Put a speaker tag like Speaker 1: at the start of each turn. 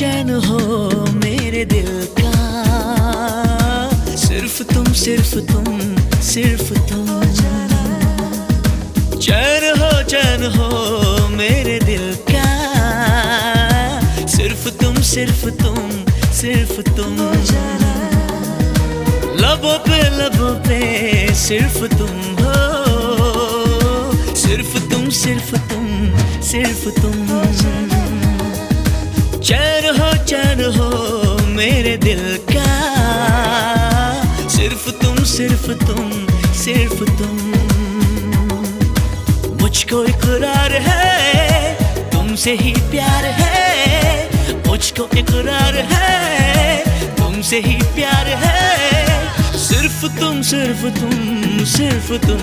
Speaker 1: चैन हो मेरे दिल का, सिर्फ तुम सिर्फ तुम सिर्फ तुम। चैन हो मेरे दिल का, सिर्फ तुम सिर्फ तुम सिर्फ तुम। लबों पे सिर्फ तुम हो, सिर्फ तुम सिर्फ तुम सिर्फ तुम। चैन हो मेरे दिल का, सिर्फ तुम सिर्फ तुम सिर्फ तुम। मुझको इकरार है तुमसे ही प्यार है, मुझको इकरार है तुमसे ही प्यार है। सिर्फ तुम सिर्फ तुम सिर्फ तुम